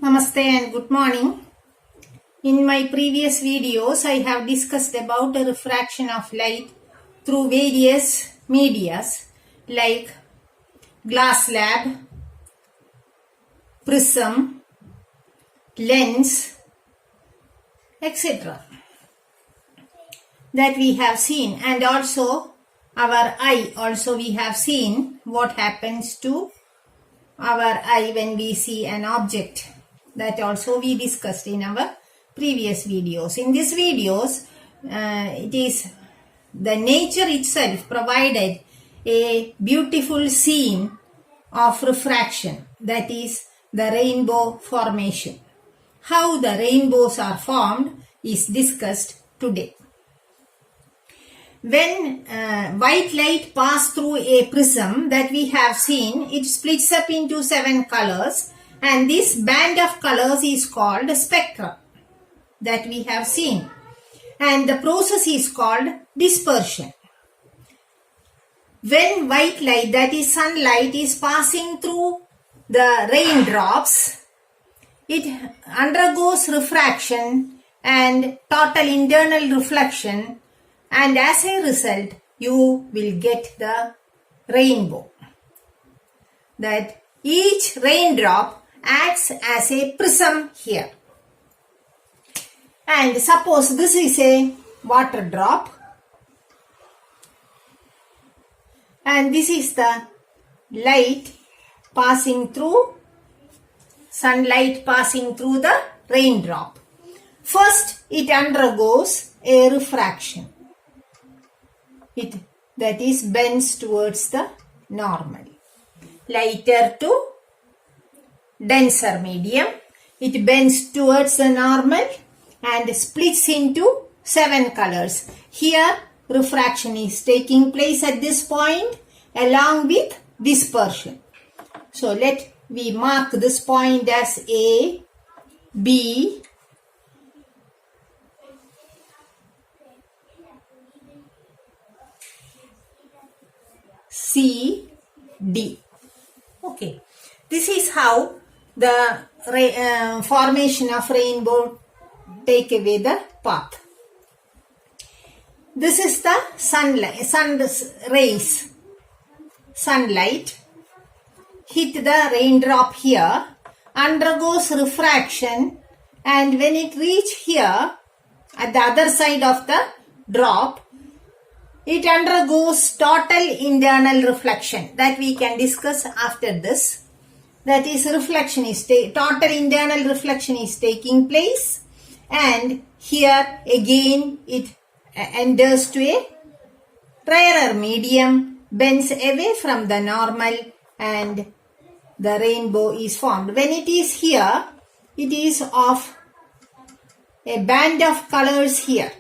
Namaste and good morning. In my previous videos, I have discussed about the refraction of light through various medias like glass slab, prism, lens, etc. that we have seen, and also our eye also we have seen what happens to our eye when we see an object. That also we discussed in our previous videos. In these videos, it is the nature itself provided a beautiful scene of refraction, that is the rainbow formation. How the rainbows are formed is discussed today. When white light passes through a prism that we have seen, it splits up into 7 colors, and this band of colors is called spectrum that we have seen, and the process is called dispersion. When white light, that is sunlight, is passing through the raindrops, it undergoes refraction and total internal reflection, and as a result you will get the rainbow. That each raindrop acts as a prism here. And suppose this is a water drop and this is the light passing through, sunlight passing through the raindrop. First it undergoes a refraction. That is bends towards the normal. Lighter to denser medium. It bends towards the normal and splits into 7 colors. Here refraction is taking place at this point along with dispersion. So let we mark this point as A, B, C, D. Okay. This is how the formation of rainbow take away the path. This is the sunlight hit the raindrop here, undergoes refraction, and when it reach here at the other side of the drop, it undergoes total internal reflection that we can discuss after this. That is, reflection is total internal reflection is taking place, and here again it enters to a rarer medium, bends away from the normal, and the rainbow is formed. When it is here, it is of a band of colors here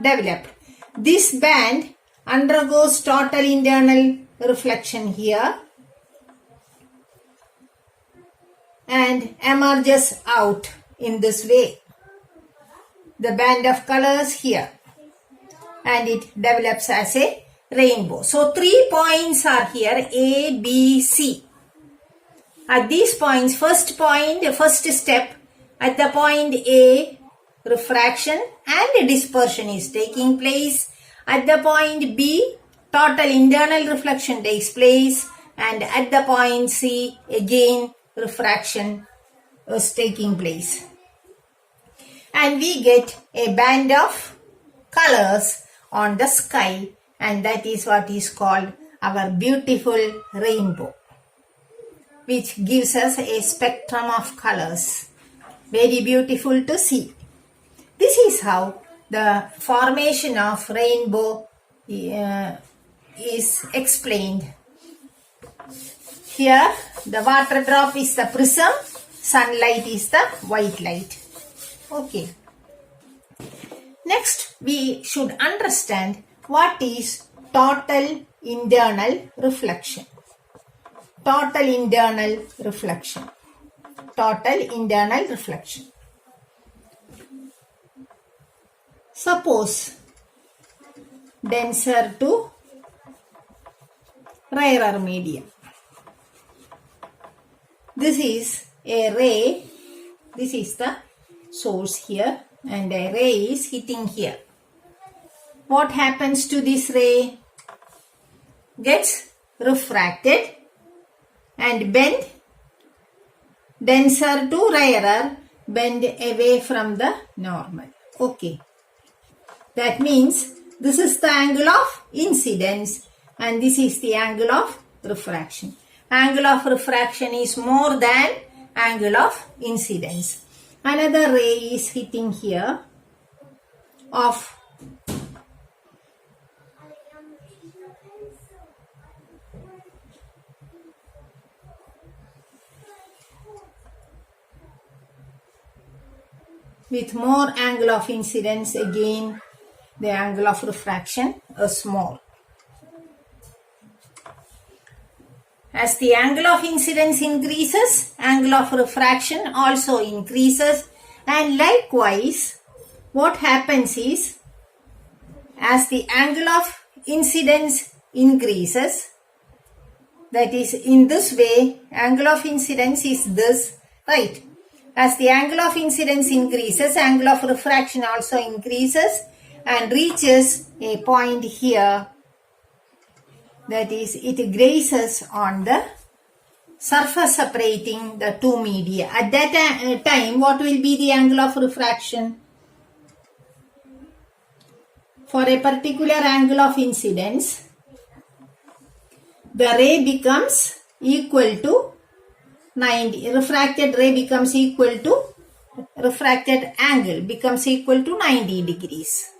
developed. This band undergoes total internal reflection here and emerges out in this way. The band of colors here, and it develops as a rainbow. So 3 points are here, A, B, C. At these points, first step, at the point A, refraction and dispersion is taking place. At the point B, total internal reflection takes place, and at the point C, again refraction is taking place. And we get a band of colors on the sky, and that is what is called our beautiful rainbow, which gives us a spectrum of colors. Very beautiful to see. This is how the formation of rainbow is explained. Here the water drop is the prism, sunlight is the white light. Okay. Next we should understand what is total internal reflection. Total internal reflection. Total internal reflection. Suppose denser to rarer medium. This is a ray This is the source here and a ray is hitting here. What happens to this ray? Gets refracted and bent denser to rarer, bend away from the normal. Okay. That means this is the angle of incidence and this is the angle of refraction. Angle of refraction is more than angle of incidence. Another ray is hitting here of with more angle of incidence, again the angle of refraction is small. As the angle of incidence increases, angle of refraction also increases, and likewise what happens is, as the angle of incidence increases, that is in this way, angle of incidence is this, right? As the angle of incidence increases, angle of refraction also increases and reaches a point here, that is it grazes on the surface separating the two media. At that time, what will be the angle of refraction? For a particular angle of incidence, the ray becomes equal to 90, refracted ray becomes equal to, refracted angle becomes equal to 90 degrees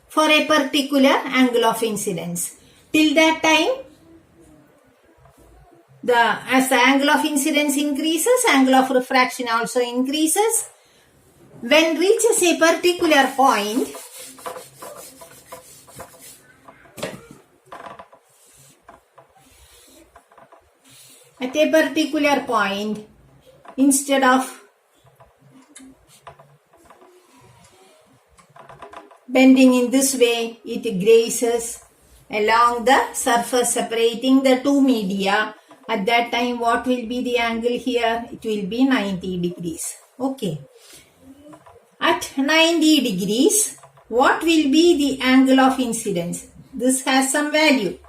for a particular angle of incidence. Till that time, as the angle of incidence increases, angle of refraction also increases. When reaches a particular point, at a particular point, instead of bending in this way, it grazes along the surface separating the two media. At that time, what will be the angle here? It will be 90 degrees. Okay. At 90 degrees, what will be the angle of incidence? This has some value.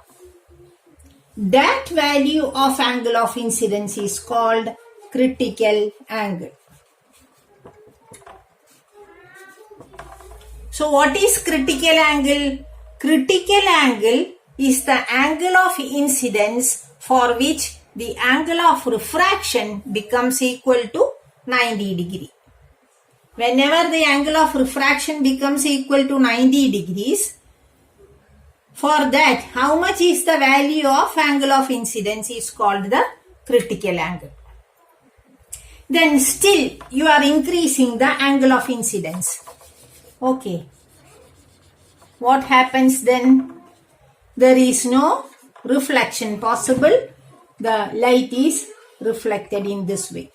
That value of angle of incidence is called critical angle. So what is critical angle? Critical angle is the angle of incidence for which the angle of refraction becomes equal to 90 degree. Whenever the angle of refraction becomes equal to 90 degrees, for that, how much is the value of angle of incidence is called the critical angle. Then still you are increasing the angle of incidence. Okay. What happens then? There is no reflection possible. The light is reflected in this way.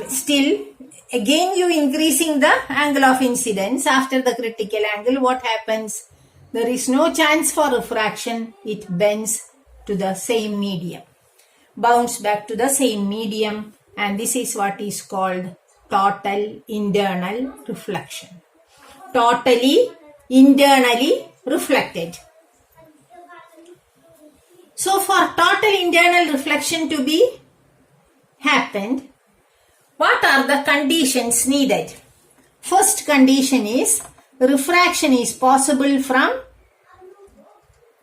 Still, again you increasing the angle of incidence after the critical angle. What happens? There is no chance for refraction. It bends to the same medium, bounce back to the same medium, and this is what is called total internal reflection. Totally internally reflected. So for total internal reflection to be happened, what are the conditions needed? First condition is refraction is possible from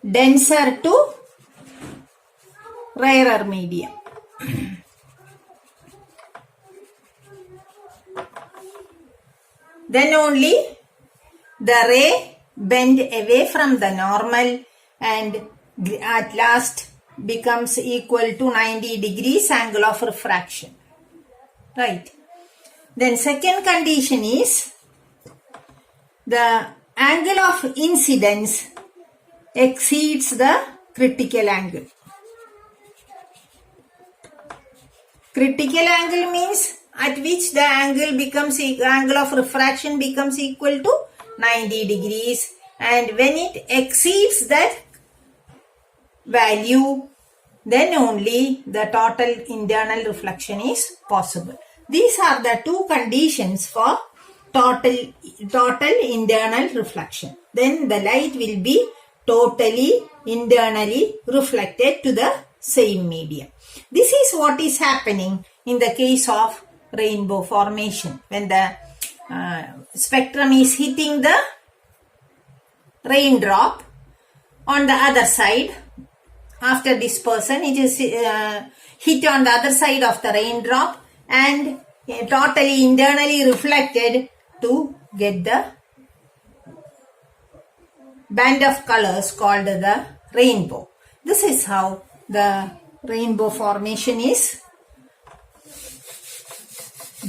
denser to rarer medium. Then only the ray bend away from the normal and at last becomes equal to 90 degrees angle of refraction. Right. Then second condition is the angle of incidence exceeds the critical angle. Critical angle means at which the angle of refraction becomes equal to 90 degrees, and when it exceeds that value, then only the total internal reflection is possible. These are the two conditions for total internal reflection. Then the light will be totally internally reflected to the same medium. This is what is happening in the case of rainbow formation. When the spectrum is hitting the raindrop, on the other side, after dispersion, it is hit on the other side of the raindrop and totally internally reflected to get the band of colors called the rainbow. This is how the rainbow formation is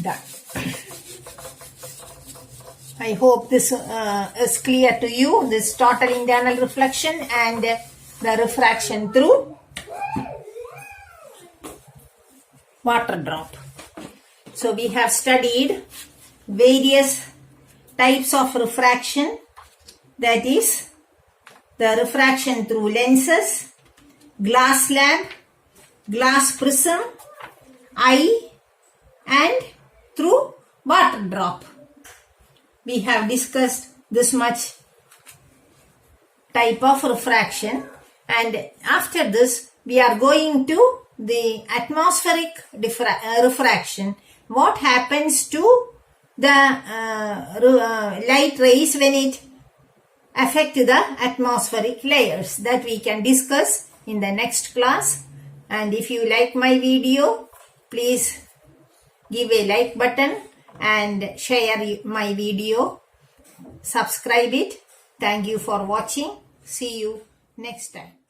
done. I hope this is clear to you, this total internal reflection and the refraction through water drop. So we have studied various types of refraction, that is the refraction through lenses, glass slab, glass prism, eye and through water drop. We have discussed this much type of refraction, and after this we are going to the atmospheric refraction. What happens to the light rays when it affect the atmospheric layers, that we can discuss in the next class. And if you like my video, please give a like button and share my video, subscribe it. Thank you for watching. See you next time.